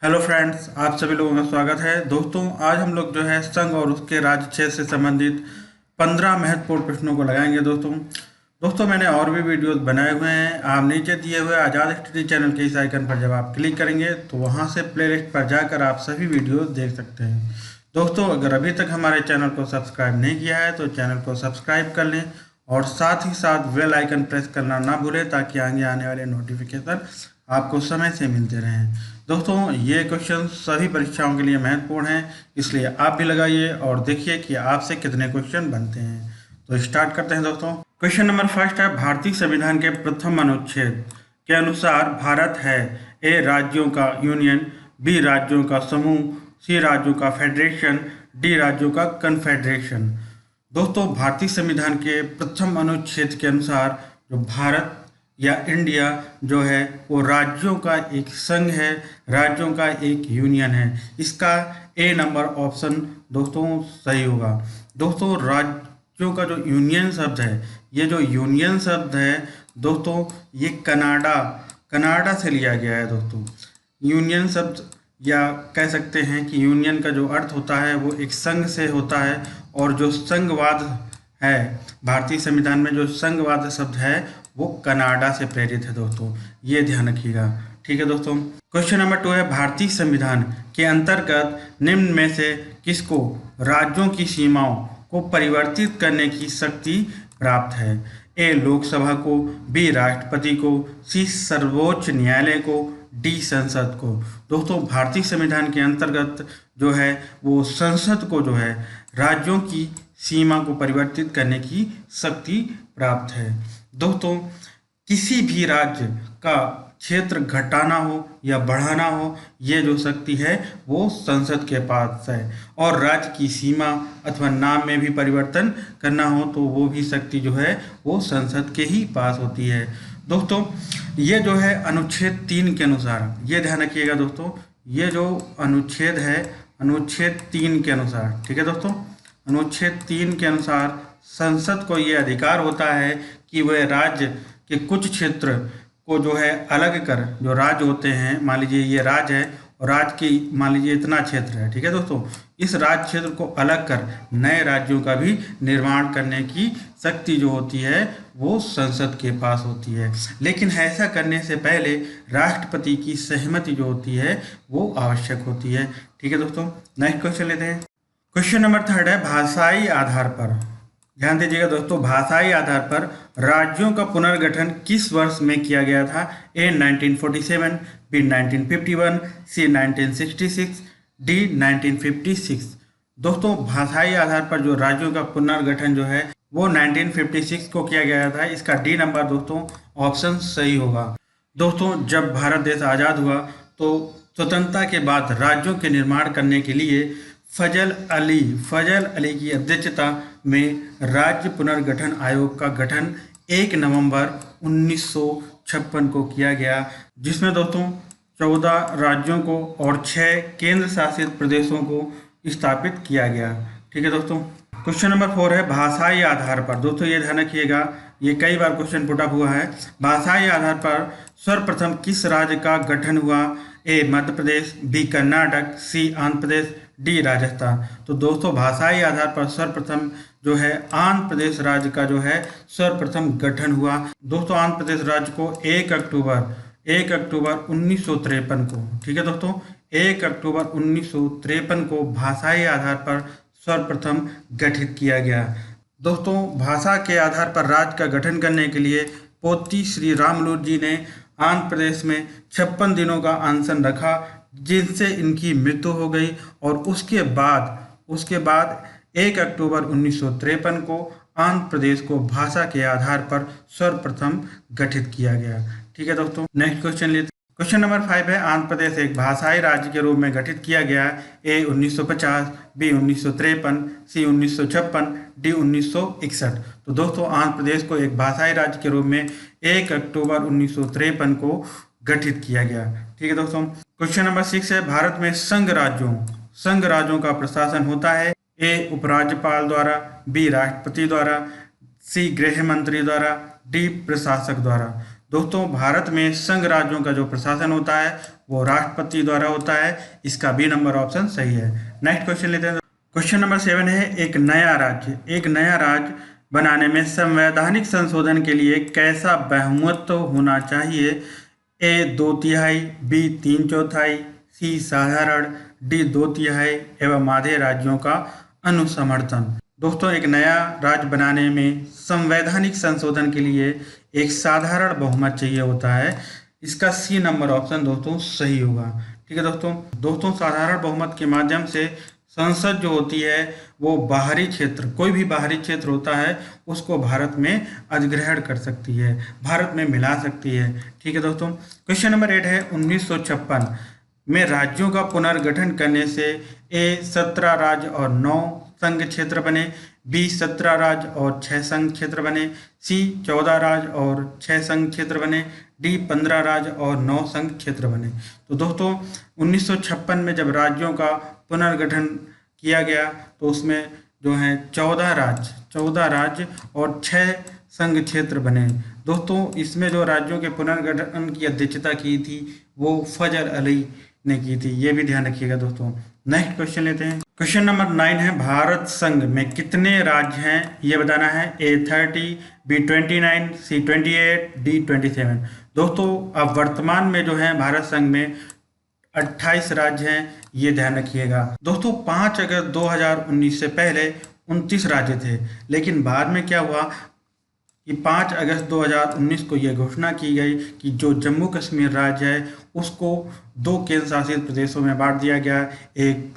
Hello friends, आप सभी लोगों का स्वागत है। दोस्तों, आज हम लोग जो है संघ और उसके राज्य क्षेत्र से संबंधित 15 महत्वपूर्ण प्रश्नों को लगाएंगे। दोस्तों मैंने और भी वीडियोस बनाए हुए हैं। आप नीचे दिए हुए आज़ाद स्टडी चैनल के इस आइकन पर जब आप क्लिक करेंगे तो वहां से प्लेलिस्ट पर जाकर आप सभी वीडियोस देख सकते हैं। दोस्तों, अगर अभी तक हमारे चैनल को सब्सक्राइब नहीं किया है तो चैनल को सब्सक्राइब कर लें और साथ ही साथ बेल आइकन प्रेस करना ना भूलें ताकि आगे आने वाले नोटिफिकेशन आपको समय से मिलते रहें। दोस्तों, ये क्वेश्चन सभी परीक्षाओं के लिए महत्वपूर्ण हैं, इसलिए आप भी लगाइए और देखिए कि आपसे कितने क्वेश्चन बनते हैं। तो स्टार्ट करते हैं दोस्तों। क्वेश्चन नंबर फर्स्ट है, भारतीय संविधान के प्रथम अनुच्छेद के अनुसार भारत है ए राज्यों का यूनियन, बी राज्यों का समूह, सी राज्यों का फेडरेशन, डी राज्यों का कन्फेडरेशन। दोस्तों, भारतीय संविधान के प्रथम अनुच्छेद के अनुसार जो भारत या इंडिया जो है वो राज्यों का एक संघ है, राज्यों का एक यूनियन है। इसका ए नंबर ऑप्शन दोस्तों सही होगा। दोस्तों, राज्यों का जो यूनियन शब्द है, ये जो यूनियन शब्द है दोस्तों, ये कनाडा से लिया गया है। दोस्तों, यूनियन शब्द या कह सकते हैं कि यूनियन का जो अर्थ होता है वो एक संघ से होता है, और जो संघवाद है भारतीय संविधान में जो संघवाद शब्द है वो कनाडा से प्रेरित है। दोस्तों, ये ध्यान रखिएगा। ठीक है दोस्तों। क्वेश्चन नंबर 2 है, भारतीय संविधान के अंतर्गत निम्न में से किसको राज्यों की सीमाओं को परिवर्तित करने की शक्ति प्राप्त है? ए लोकसभा को, बी राष्ट्रपति को, सी सर्वोच्च न्यायालय को, डी संसद को। दोस्तों, भारतीय संविधान के अंतर्गत जो है वो संसद को जो है राज्यों की सीमा को परिवर्तित करने की शक्ति प्राप्त है। दोस्तों, किसी भी राज्य का क्षेत्र घटाना हो या बढ़ाना हो, ये जो शक्ति है वो संसद के पास है, और राज्य की सीमा अथवा नाम में भी परिवर्तन करना हो तो वो भी शक्ति जो है वो संसद के ही पास होती है। दोस्तों, ये जो है अनुच्छेद 3 के अनुसार, ये ध्यान रखिएगा दोस्तों, ये जो अनुच्छेद है अनुच्छेद 3 के अनुसार, ठीक है दोस्तों, अनुच्छेद 3 के अनुसार संसद को ये अधिकार होता है कि वह राज्य के कुछ क्षेत्र को जो है अलग कर, जो राज्य होते हैं, मान लीजिए ये राज्य है और राज्य की मान लीजिए इतना क्षेत्र है, ठीक है दोस्तों, इस राज्य क्षेत्र को अलग कर नए राज्यों का भी निर्माण करने की शक्ति जो होती है वो संसद के पास होती है। लेकिन ऐसा करने से पहले राष्ट्रपति की सहमति जो होती है वो आवश्यक होती है। ठीक है दोस्तों, नेक्स्ट क्वेश्चन लेते हैं। क्वेश्चन नंबर 3 है, भाषाई आधार पर, ध्यान दीजिएगा दोस्तों, भाषाई आधार पर राज्यों का पुनर्गठन किस वर्ष में किया गया था? ए 1947, बी 1951, सी 1966, डी 1956। दोस्तों, भाषाई आधार पर जो राज्यों का पुनर्गठन जो है वो 1956 को किया गया था। इसका डी नंबर दोस्तों ऑप्शन सही होगा। दोस्तों, जब भारत देश आज़ाद हुआ तो स्वतंत्रता के बाद राज्यों के निर्माण करने के लिए फजल अली की अध्यक्षता में राज्य पुनर्गठन आयोग का गठन 1 नवंबर 1956 को किया गया, जिसमें दोस्तों 14 राज्यों को और 6 केंद्र शासित प्रदेशों को स्थापित किया गया। ठीक है दोस्तों। क्वेश्चन नंबर 4 है, भाषाई आधार पर। दोस्तों, ये ध्यान रखिएगा, ये कई बार क्वेश्चन पुट अप हुआ है। भाषाई आधार पर सर्वप्रथम किस राज्य का गठन हुआ? ए मध्य प्रदेश, बी कर्नाटक, सी आंध्र प्रदेश, डी राजस्थान। तो दोस्तों, भाषाई आधार पर सर्वप्रथम जो है आंध्र प्रदेश राज्य का जो है सर्वप्रथम गठन हुआ। दोस्तों, आंध्र प्रदेश राज्य को 1 अक्टूबर 1953 को, ठीक है दोस्तों, 1 अक्टूबर 1953 को भाषाई आधार पर सर्वप्रथम गठित किया गया। दोस्तों, भाषा के आधार पर राज्य का गठन करने के लिए पोती श्री रामलू जी ने आंध्र प्रदेश में 56 दिनों का अनशन रखा, जिनसे इनकी मृत्यु हो गई, और उसके बाद 1 अक्टूबर 1953 को आंध्र प्रदेश को भाषा के आधार पर सर्वप्रथम गठित किया गया। ठीक है दोस्तों, नेक्स्ट क्वेश्चन लेते हैं। क्वेश्चन नंबर 5 है, आंध्र प्रदेश एक भाषाई राज्य के रूप में गठित किया गया। ए 1950, बी 1953, सी 1956, डी 1961। तो दोस्तों, आंध्र प्रदेश को एक भाषाई राज्य के रूप में 1 अक्टूबर 1953 को गठित किया गया। ठीक है दोस्तों। क्वेश्चन नंबर 6 है, भारत में संघ राज्यों का प्रशासन होता है। ए उपराज्यपाल द्वारा, बी राष्ट्रपति द्वारा, सी गृह मंत्री द्वारा, डी प्रशासक द्वारा। दोस्तों, भारत में संघ राज्यों का जो प्रशासन होता है वो राष्ट्रपति द्वारा होता है। इसका बी नंबर ऑप्शन सही है। नेक्स्ट क्वेश्चन लेते हैं। क्वेश्चन नंबर 7 है, एक नया राज्य बनाने में संवैधानिक संशोधन के लिए कैसा बहुमत होना चाहिए? ए 2/3, बी 3/4, सी साधारण, डी 2/3 एवं आधे राज्यों का अनुसमर्थन। दोस्तों, एक नया राज्य बनाने में संवैधानिक संशोधन के लिए एक साधारण बहुमत चाहिए होता है। इसका सी नंबर ऑप्शन दोस्तों सही होगा। ठीक है दोस्तों, साधारण बहुमत के माध्यम से संसद जो होती है वो बाहरी क्षेत्र, कोई भी बाहरी क्षेत्र होता है उसको भारत में अधिग्रहण कर सकती है, भारत में मिला सकती है। ठीक है दोस्तों, क्वेश्चन नंबर 8 है, 1956 में राज्यों का पुनर्गठन करने से ए 17 राज्य और 9 संघ क्षेत्र बने, बी 17 राज्य और 6 संघ क्षेत्र बने, सी 14 राज्य और 6 संघ क्षेत्र बने, डी 15 राज्य और 9 संघ क्षेत्र बने। तो दोस्तों 1956 में जब राज्यों का पुनर्गठन किया गया तो उसमें जो है 14 राज्य और 6 संघ क्षेत्र बने। दोस्तों इसमें जो राज्यों के पुनर्गठन की अध्यक्षता की थी वो फजल अली ने की थी, ये भी ध्यान रखिएगा दोस्तों। नेक्स्ट क्वेश्चन लेते हैं। क्वेश्चन नंबर 9 है, भारत संघ में कितने राज्य हैं ये बताना है। ए 30, बी 29, सी 28, डी 27। दोस्तों अब वर्तमान में जो है भारत संघ में 28 राज्य हैं, ये ध्यान रखिएगा। दोस्तों 5 अगस्त 2019 से पहले 29 राज्य थे, लेकिन बाद में क्या हुआ कि 5 अगस्त 2019 को यह घोषणा की गई कि जो जम्मू कश्मीर राज्य है उसको 2 केंद्र शासित प्रदेशों में बांट दिया गया, एक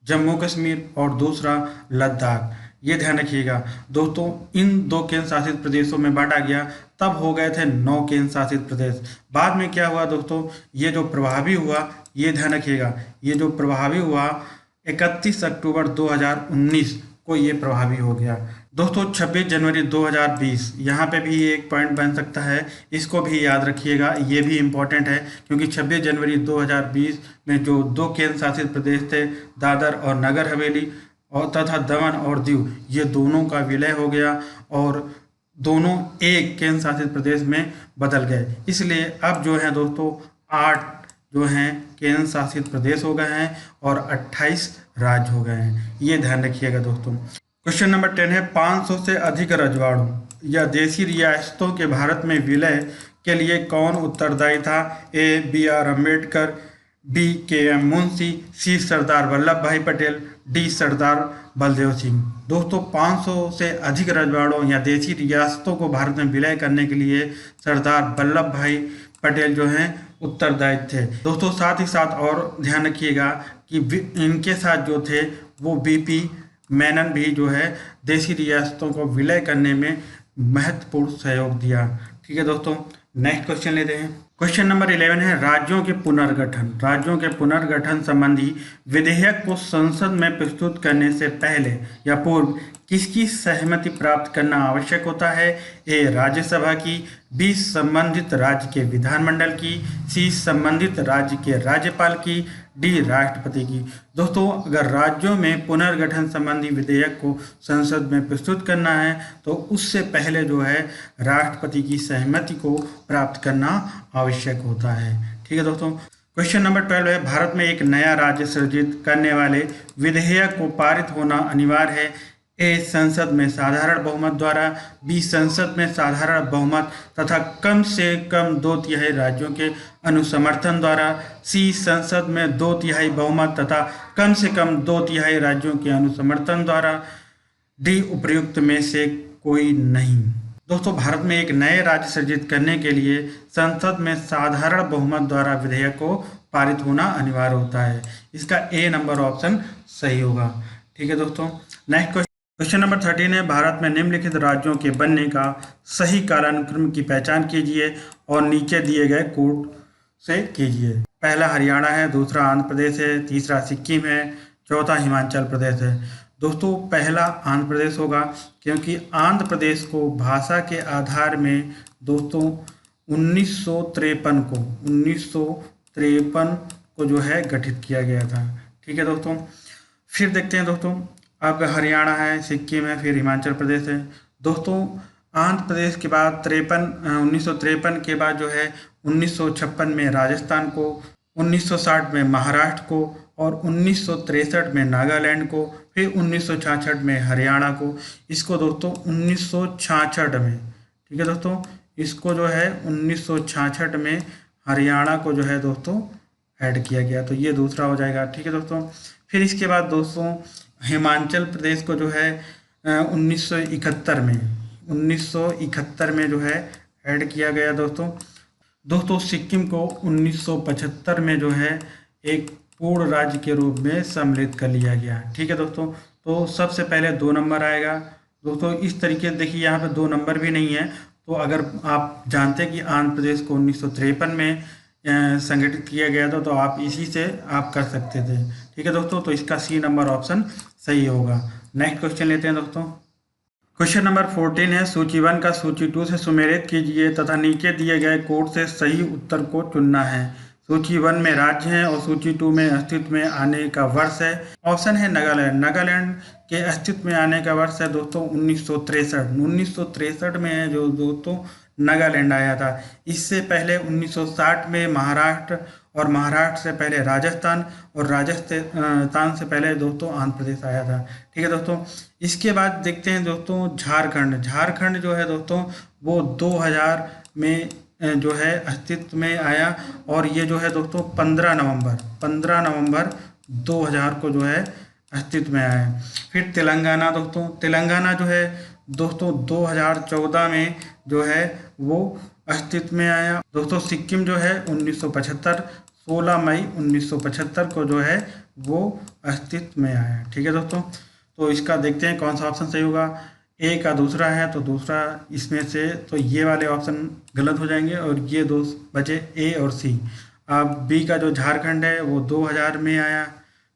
जम्मू कश्मीर और दूसरा लद्दाख। ये ध्यान रखिएगा दोस्तों, इन 2 केंद्र शासित प्रदेशों में बांटा गया, तब हो गए थे 9 केंद्र शासित प्रदेश। बाद में क्या हुआ दोस्तों, ये जो प्रभावी हुआ, ये ध्यान रखिएगा, ये जो प्रभावी हुआ 31 अक्टूबर 2019 को ये प्रभावी हो गया। दोस्तों 26 जनवरी 2020 यहाँ पे भी एक पॉइंट बन सकता है, इसको भी याद रखिएगा, ये भी इम्पोर्टेंट है क्योंकि 26 जनवरी 2020 में जो 2 केंद्र शासित प्रदेश थे, दादर और नगर हवेली और तथा दमन और दीव, ये दोनों का विलय हो गया और दोनों एक केंद्र शासित प्रदेश में बदल गए। इसलिए अब जो है दोस्तों 8 जो हैं केंद्र शासित प्रदेश हो गए हैं और 28 राज्य हो गए हैं, ये ध्यान रखिएगा दोस्तों। क्वेश्चन नंबर 10 है, 500 से अधिक रजवाड़ों या देसी रियासतों के भारत में विलय के लिए कौन उत्तरदायी था? A B R Ambedkar, B K M Munshi, C Sardar Vallabhbhai Patel, D Sardar Baldev Singh. दोस्तों 500 से अधिक रजवाड़ों या देसी रियासतों को भारत में विलय करने के लिए सरदार वल्लभ भाई पटेल जो हैं उत्तरदायी थे। दोस्तों साथ ही साथ और ध्यान रखिएगा कि इनके साथ जो थे वो बीपी मेनन भी जो है देसी रियासतों को विलय करने में महत्वपूर्ण सहयोग दिया। ठीक है दोस्तों, नेक्स्ट क्वेश्चन लेते हैं। क्वेश्चन नंबर 11 है, राज्यों के पुनर्गठन संबंधी विधेयक को संसद में प्रस्तुत करने से पहले या पूर्व किसकी सहमति प्राप्त करना आवश्यक होता है? ए राज्यसभा की, बी संबंधित राज्य के विधानमंडल की, सी संबंधित राज्य के राज्यपाल की, डी राष्ट्रपति की। दोस्तों अगर राज्यों में पुनर्गठन संबंधी विधेयक को संसद में प्रस्तुत करना है तो उससे पहले जो है राष्ट्रपति की सहमति को प्राप्त करना आवश्यक होता है। ठीक है दोस्तों, क्वेश्चन नंबर 12 है, भारत में एक नया राज्य सृजित करने वाले विधेयक को पारित होना अनिवार्य है। ए संसद में साधारण बहुमत द्वारा, बी संसद में साधारण बहुमत तथा कम से कम 2/3 राज्यों के अनुसमर्थन द्वारा, सी संसद में 2/3 बहुमत तथा कम से कम 2/3 राज्यों के अनुसमर्थन द्वारा, डी उपर्युक्त में से कोई नहीं। दोस्तों भारत में एक नए राज्य सृजित करने के लिए संसद में साधारण बहुमत द्वारा विधेयक को पारित होना अनिवार्य होता है। इसका ए नंबर ऑप्शन सही होगा। ठीक है दोस्तों, नेक्स्ट क्वेश्चन नंबर 13 है, भारत में निम्नलिखित राज्यों के बनने का सही कालानुक्रम की पहचान कीजिए और नीचे दिए गए कोड से कीजिए। पहला हरियाणा है, दूसरा आंध्र प्रदेश है, तीसरा सिक्किम है, चौथा हिमाचल प्रदेश है। दोस्तों पहला आंध्र प्रदेश होगा क्योंकि आंध्र प्रदेश को भाषा के आधार में दोस्तों 1953 को जो है गठित किया गया था। ठीक है दोस्तों, फिर देखते हैं दोस्तों, अब हरियाणा है, सिक्किम है, फिर हिमाचल प्रदेश है। दोस्तों आंध्र प्रदेश के बाद 1953 के बाद जो है 1956 में राजस्थान को, 1960 में महाराष्ट्र को और 1963 में नागालैंड को, फिर 1966 में हरियाणा को। इसको दोस्तों 1966 में, ठीक है दोस्तों, इसको जो है 1966 में हरियाणा को जो है दोस्तों ऐड किया गया, तो ये दूसरा हो जाएगा, ठीक है दोस्तों। फिर इसके बाद दोस्तों हिमाचल प्रदेश को जो है 1971 में जो है ऐड किया गया दोस्तों सिक्किम को 1975 में जो है एक पूर्ण राज्य के रूप में सम्मिलित कर लिया गया, ठीक है दोस्तों। तो सबसे पहले 2 नंबर आएगा दोस्तों। इस तरीके से देखिए यहाँ पे 2 नंबर भी नहीं है, तो अगर आप जानते हैं कि आंध्र प्रदेश को 1953 में संगठित किया गया था, तो आप इसी से आप कर सकते थे, ठीक है दोस्तों। तो इसका सी नंबर ऑप्शन सही होगा। नेक्स्ट क्वेश्चन लेते हैं दोस्तों। क्वेश्चन नंबर 14 है, सूची 1 का सूची 2 से सुमेलित कीजिए तथा नीचे दिए गए कोड से सही उत्तर को चुनना है। सूची 1 में राज्य है और सूची 2 में अस्तित्व में आने का वर्ष है। ऑप्शन है नागालैंड। नागालैंड के अस्तित्व में आने का वर्ष है दोस्तों 1963 में है जो दोस्तों नागालैंड आया था। इससे पहले 1960 में महाराष्ट्र, और महाराष्ट्र से पहले राजस्थान, और राजस्थान से पहले दोस्तों आंध्र प्रदेश आया था, ठीक है दोस्तों। इसके बाद देखते हैं दोस्तों झारखंड। झारखंड जो है दोस्तों वो 2000 में जो है अस्तित्व में आया, और ये जो है दोस्तों 15 नवंबर 2000 को जो है अस्तित्व में आया है। फिर तेलंगाना दोस्तों, तेलंगाना जो है दोस्तों 2014 में जो है वो अस्तित्व में आया दोस्तों। सिक्किम जो है 1975, 16 मई 1975 को जो है वो अस्तित्व में आया, ठीक है दोस्तों। तो इसका देखते हैं कौन सा ऑप्शन सही होगा। ए का दूसरा है तो दूसरा इसमें से, तो ये वाले ऑप्शन गलत हो जाएंगे और ये 2 बचे ए और सी। अब बी का जो झारखंड है वो 2000 में आया,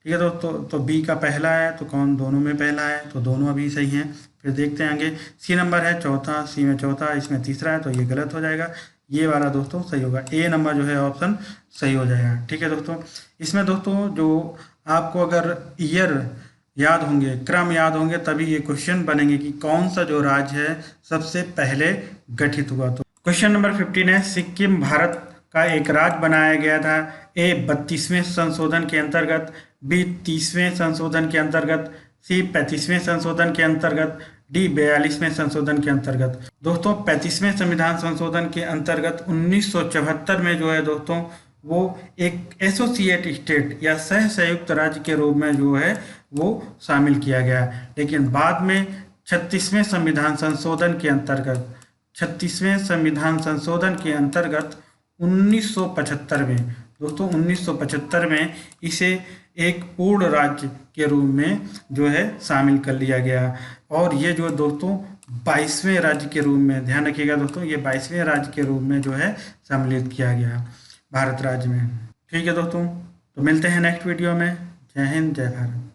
ठीक है दोस्तों। तो बी का पहला है, तो कौन दोनों में पहला है, तो दोनों अभी सही हैं। फिर देखते हैं आगे। सी नंबर है चौथा, सी में चौथा, इसमें तीसरा है, तो ये गलत हो जाएगा। ये वाला दोस्तों सही होगा। ए नंबर जो है ऑप्शन सही हो जाएगा, ठीक है दोस्तों। इसमें दोस्तों जो आपको अगर ईयर याद होंगे, क्रम याद होंगे, तभी ये क्वेश्चन बनेंगे कि कौन सा जो राज्य है सबसे पहले गठित हुआ। तो क्वेश्चन नंबर 15 है, सिक्किम भारत का एक राज्य बनाया गया था। ए 32वें संशोधन के अंतर्गत, बी 30वें संशोधन के अंतर्गत, सी 35वें संशोधन के अंतर्गत, डी 42वें संशोधन के अंतर्गत। दोस्तों 35वें संविधान संशोधन के अंतर्गत 1974 में जो है दोस्तों वो एक एसोसिएट स्टेट या सह संयुक्त राज्य के रूप में जो है वो शामिल किया गया। लेकिन बाद में 36वें संविधान संशोधन के अंतर्गत 1975 में दोस्तों 1975 में इसे एक पूर्ण राज्य के रूप में जो है शामिल कर लिया गया। और ये जो दोस्तों 22वें राज्य के रूप में, ध्यान रखिएगा दोस्तों, ये 22वें राज्य के रूप में जो है सम्मिलित किया गया भारत राज्य में, ठीक है दोस्तों। तो मिलते हैं नेक्स्ट वीडियो में। जय हिंद, जय भारत।